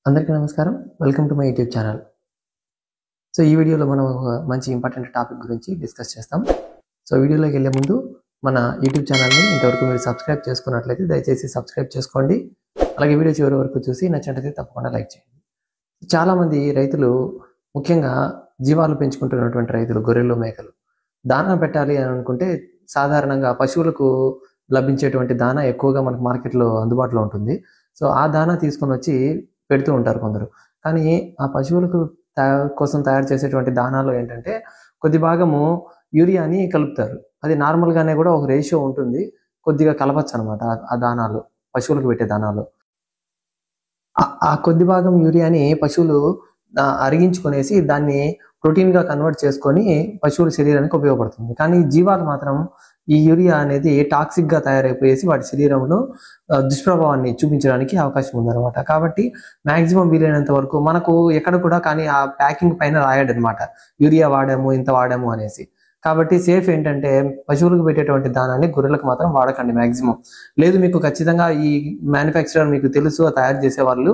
అందరికీ నమస్కారం. Welcome to my YouTube channel. So ఈ వీడియోలో మనం ఒక మంచి ఇంపార్టెంట్ టాపిక్ గురించి డిస్కస్ చేస్తాం. సో వీడియోలోకి వెళ్ళే ముందు మన యూట్యూబ్ ఛానల్ని ఇంతవరకు మీరు సబ్స్క్రైబ్ చేసుకున్నట్లయితే దయచేసి సబ్స్క్రైబ్ చేసుకోండి. అలాగే వీడియో చివరి వరకు చూసి నచ్చినట్లయితే తప్పకుండా లైక్ చేయండి. చాలామంది రైతులు, ముఖ్యంగా జీవాలు పెంచుకుంటున్నటువంటి రైతులు, గొర్రెలు, మేకలు దానా పెట్టాలి అని అనుకుంటే సాధారణంగా పశువులకు లభించేటువంటి దానా ఎక్కువగా మనకు మార్కెట్లో అందుబాటులో ఉంటుంది. సో ఆ దానా తీసుకొని వచ్చి పెడుతూ ఉంటారు కొందరు. కానీ ఆ పశువులకు కోసం తయారు చేసేటువంటి దానాలో ఏంటంటే కొద్ది భాగము యూరియాని కలుపుతారు. అది నార్మల్గానే కూడా ఒక రేషియో ఉంటుంది, కొద్దిగా కలపచ్చు అనమాట ఆ దానాలు, పశువులకు పెట్టే దానాలు. ఆ కొద్ది భాగం యూరియాని పశువులు అరిగించుకునేసి దాన్ని ప్రోటీన్గా కన్వర్ట్ చేసుకొని పశువుల శరీరానికి ఉపయోగపడుతుంది. కానీ జీవాలు మాత్రం ఈ యూరియా అనేది టాక్సిక్గా తయారైపోయేసి వాటి శరీరంలో దుష్ప్రభావాన్ని చూపించడానికి అవకాశం ఉందన్నమాట. కాబట్టి మ్యాక్సిమం వీలైనంత వరకు మనకు ఎక్కడ కూడా కానీ ఆ ప్యాకింగ్ పైన రాయడనమాట యూరియా వాడాము, ఇంత వాడాము అనేసి. కాబట్టి సేఫ్ ఏంటంటే పశువులకు పెట్టేటువంటి దానాన్ని గొర్రెలకు మాత్రం వాడకండి మ్యాక్సిమం. లేదు మీకు ఖచ్చితంగా ఈ మ్యానుఫ్యాక్చరర్ మీకు తెలుసు, తయారు చేసే వాళ్ళు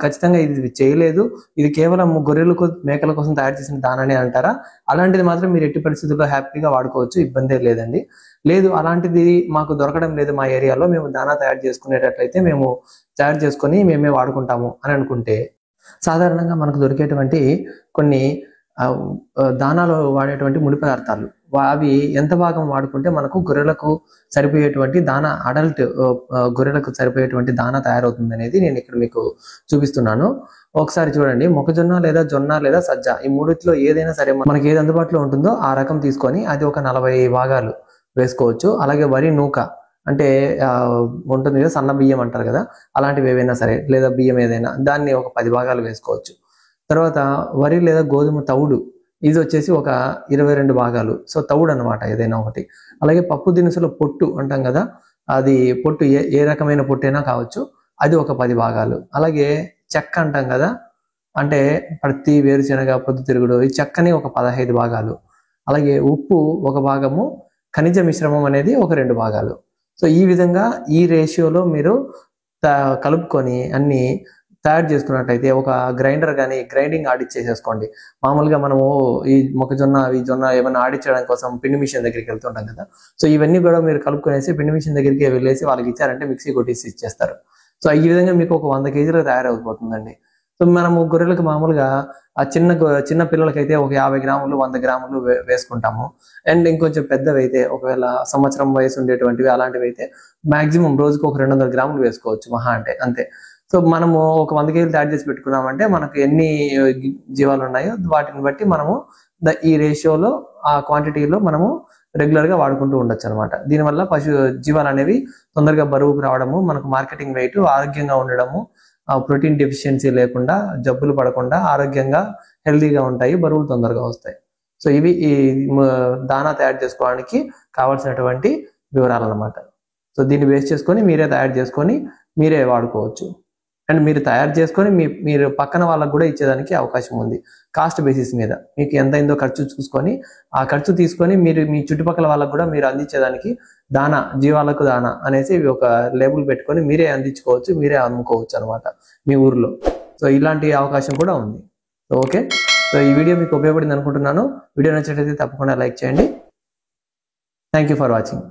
ఖచ్చితంగా ఇది చేయలేదు, ఇది కేవలం గొర్రెలకు మేకల కోసం తయారు చేసిన దానానే అంటారా, అలాంటిది మాత్రం మీరు ఎట్టి పరిస్థితుల్లో హ్యాపీగా వాడుకోవచ్చు, ఇబ్బందే లేదండి. లేదు అలాంటిది మాకు దొరకడం లేదు మా ఏరియాలో, మేము దానా తయారు చేసుకునేటట్లయితే మేము తయారు చేసుకొని మేమే వాడుకుంటాము అని అనుకుంటే, సాధారణంగా మనకు దొరికేటువంటి కొన్ని దానాలో వాడేటువంటి ముడి పదార్థాలు అవి ఎంత భాగం వాడుకుంటే మనకు గొర్రెలకు సరిపోయేటువంటి దానా, అడల్ట్ గొర్రెలకు సరిపోయేటువంటి దానా తయారవుతుంది అనేది నేను ఇక్కడ మీకు చూపిస్తున్నాను. ఒకసారి చూడండి, మొక్కజొన్న లేదా జొన్న లేదా సజ్జ, ఈ మూడిట్లో ఏదైనా సరే మనకి ఏది అందుబాటులో ఉంటుందో ఆ రకం తీసుకొని అది ఒక 40 భాగాలు వేసుకోవచ్చు. అలాగే వరి నూక అంటే ఉంటుంది కదా, సన్న బియ్యం అంటారు కదా, అలాంటివి ఏవైనా సరే, లేదా బియ్యం ఏదైనా దాన్ని ఒక 10 భాగాలు వేసుకోవచ్చు. తర్వాత వరి లేదా గోధుమ తవుడు, ఇది వచ్చేసి ఒక 22 భాగాలు. సో తవుడు అనమాట ఏదైనా ఒకటి. అలాగే పప్పు దినుసుల పొట్టు అంటాం కదా, అది పొట్టు ఏ రకమైన పొట్టైనా కావచ్చు, అది ఒక 10 భాగాలు. అలాగే చెక్క అంటాం కదా, అంటే పత్తి, వేరుశెనగ, పొద్దుతిరుగుడు, ఈ చెక్కని ఒక 15 భాగాలు. అలాగే ఉప్పు ఒక భాగము, ఖనిజ మిశ్రమం అనేది ఒక 2 భాగాలు. సో ఈ విధంగా ఈ రేషియోలో మీరు కలుపుకొని అన్ని తయారు చేసుకున్నట్టయితే ఒక గ్రైండర్ కానీ గ్రైండింగ్ ఆడిచ్చేసేసుకోండి. మామూలుగా మనము ఈ మొక్కజొన్న జొన్న ఏమైనా ఆడించడం కోసం పిండి మిషన్ దగ్గరికి వెళ్తుంటాం కదా, సో ఇవన్నీ కూడా మీరు కలుపుకొనేసి పిండి మిషన్ దగ్గరికి వెళ్ళేసి వాళ్ళకి ఇచ్చారంటే మిక్సీ కొట్టేసి ఇచ్చేస్తారు. సో ఈ విధంగా మీకు ఒక 100 కేజీలు తయారైపోతుందండి. సో మనము గొర్రెలకు మామూలుగా ఆ చిన్న పిల్లలకైతే ఒక 50 గ్రాములు 100 గ్రాములు వేసుకుంటాము. అండ్ ఇంకొంచెం పెద్దవి అయితే, ఒకవేళ సంవత్సరం వయసు ఉండేటువంటివి అలాంటివి అయితే మాక్సిమం రోజుకు ఒక 200 గ్రాములు వేసుకోవచ్చు మహా అంటే, అంతే. సో మనము ఒక 100 కేజీలు తయారు చేసి పెట్టుకున్నామంటే మనకు ఎన్ని జీవాలు ఉన్నాయో వాటిని బట్టి మనము ఈ రేషియోలో, ఆ క్వాంటిటీలో మనము రెగ్యులర్గా వాడుకుంటూ ఉండొచ్చు అనమాట. దీనివల్ల జీవాలు అనేవి తొందరగా బరువుకు రావడము, మనకు మార్కెటింగ్ వెయిట్, ఆరోగ్యంగా ఉండడము, ప్రోటీన్ డెఫిషియన్సీ లేకుండా, జబ్బులు పడకుండా ఆరోగ్యంగా హెల్తీగా ఉంటాయి, బరువులు తొందరగా వస్తాయి. సో ఇవి ఈ దానా తయారు చేసుకోవడానికి కావాల్సినటువంటి వివరాలు అనమాట. సో దీన్ని బేస్ చేసుకొని మీరే తయారు చేసుకొని మీరే వాడుకోవచ్చు. అండ్ మీరు తయారు చేసుకొని మీరు పక్కన వాళ్ళకు కూడా ఇచ్చేదానికి అవకాశం ఉంది. కాస్ట్ బేసిస్ మీద మీకు ఎంత అయిందో ఖర్చు చూసుకొని, ఆ ఖర్చు తీసుకొని మీరు మీ చుట్టుపక్కల వాళ్ళకు కూడా మీరు అందించేదానికి దానా, జీవాలకు దానా అనేసి ఒక లేబుల్ పెట్టుకొని మీరే అందించుకోవచ్చు, మీరే అమ్ముకోవచ్చు అనమాట మీ ఊర్లో. సో ఇలాంటి అవకాశం కూడా ఉంది. సో ఓకే, సో ఈ వీడియో మీకు ఉపయోగపడింది అనుకుంటున్నాను. వీడియో నచ్చినట్లయితే తప్పకుండా లైక్ చేయండి. Thank you for watching.